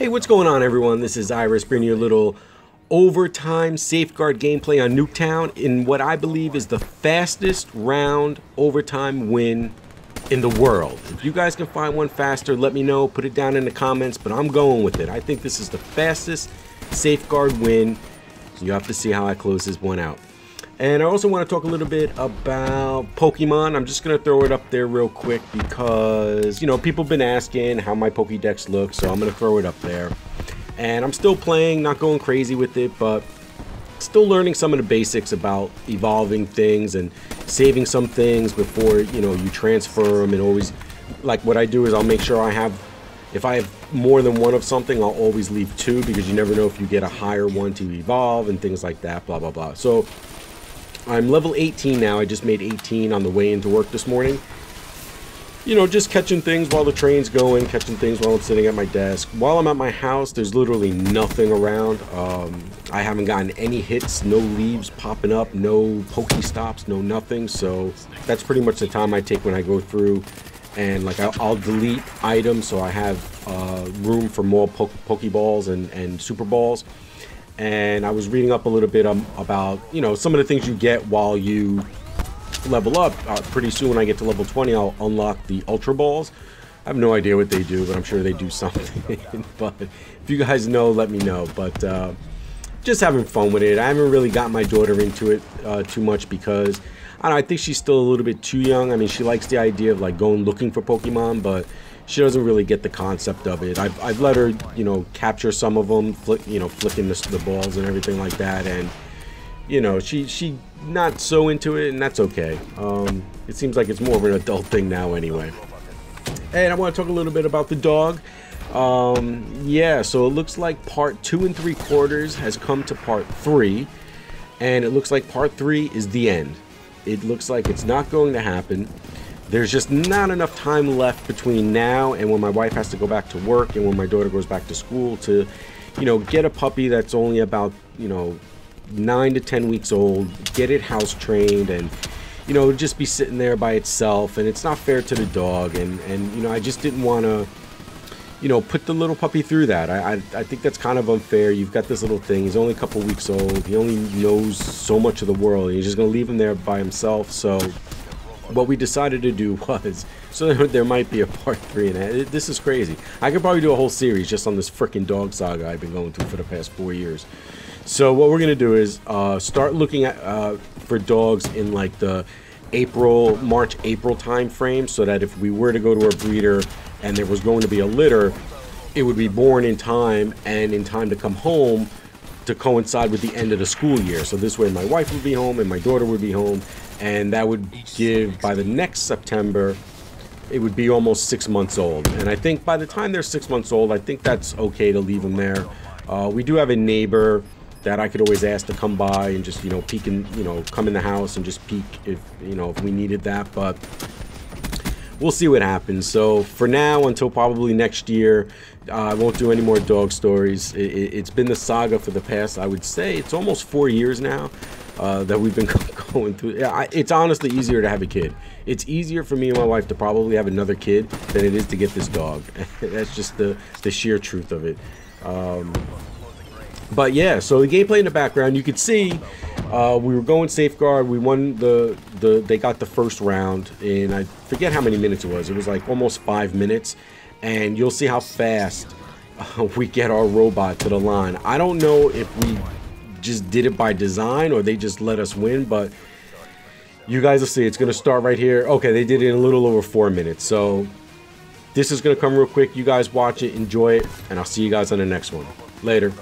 Hey, what's going on, everyone? This is Iris bringing you a little overtime safeguard gameplay on Nuketown in what I believe is the fastest round overtime win in the world. If you guys can find one faster, let me know, put it down in the comments, but I'm going with it. I think this is the fastest safeguard win. You have to see how I close this one out. And I also want to talk a little bit about Pokemon. I'm just going to throw it up there real quick because, you know, people have been asking how my Pokédex looks, so I'm going to throw it up there. And I'm still playing, not going crazy with it, but still learning some of the basics about evolving things and saving some things before, you know, you transfer them. And always, like, what I do is I'll make sure I have, if I have more than one of something, I'll always leave two because you never know if you get a higher one to evolve and things like that, blah, blah, blah. So I'm level 18 now. I just made 18 on the way into work this morning. You know, just catching things while the train's going, catching things while I'm sitting at my desk. While I'm at my house, there's literally nothing around. I haven't gotten any hits, no leaves popping up, no Pokestops, no nothing. So that's pretty much the time I take when I go through and, like, I'll delete items so I have room for more Pokeballs and Super Balls. And I was reading up a little bit about, you know, some of the things you get while you level up. Pretty soon when I get to level 20, I'll unlock the Ultra Balls. I have no idea what they do, but I'm sure they do something. But if you guys know, let me know. But just having fun with it. I haven't really got my daughter into it too much because, I don't know, I think she's still a little bit too young. I mean, she likes the idea of, like, going looking for Pokemon, but she doesn't really get the concept of it. I've let her, you know, capture some of them, flicking the balls and everything like that, and, you know, she not so into it, and that's okay. It seems like it's more of an adult thing now anyway. And I want to talk a little bit about the dog. Yeah, so it looks like part 2 3/4 has come to part 3, and it looks like part 3 is the end. It looks like it's not going to happen. There's just not enough time left between now and when my wife has to go back to work and when my daughter goes back to school to, you know, get a puppy that's only about, you know, 9 to 10 weeks old, get it house trained, and, you know, just be sitting there by itself, and it's not fair to the dog, and you know, I just didn't want to, you know, put the little puppy through that. I think that's kind of unfair. You've got this little thing, he's only a couple weeks old, he only knows so much of the world, and you're just going to leave him there by himself. So what we decided to do was, so there might be a part 3, and this is crazy. I could probably do a whole series just on this freaking dog saga I've been going through for the past 4 years. So what we're gonna do is start looking at for dogs in, like, the March-April time frame, so that if we were to go to a breeder and there was going to be a litter, it would be born in time and in time to come home to coincide with the end of the school year. So this way my wife would be home and my daughter would be home, and that would give, by the next September, it would be almost 6 months old. And I think by the time they're 6 months old, I think that's okay to leave them there. We do have a neighbor that I could always ask to come by and just, you know, peek in, you know, come in the house and just peek if, you know, if we needed that. But we'll see what happens. So for now, until probably next year, I won't do any more dog stories. It's been the saga for the past, I would say, it's almost 4 years now that we've been going through. It's honestly easier to have a kid. It's easier for me and my wife to probably have another kid than it is to get this dog. That's just the sheer truth of it. But yeah, so the gameplay in the background, you could see we were going safeguard. We won they got the first round in, I forget how many minutes it was. It was like almost 5 minutes, and you'll see how fast we get our robot to the line. I don't know if we just did it by design or they just let us win, but you guys will see. It's going to start right here. Okay, they did it in a little over 4 minutes. So this is going to come real quick. You guys watch it, enjoy it, and I'll see you guys on the next one. Later.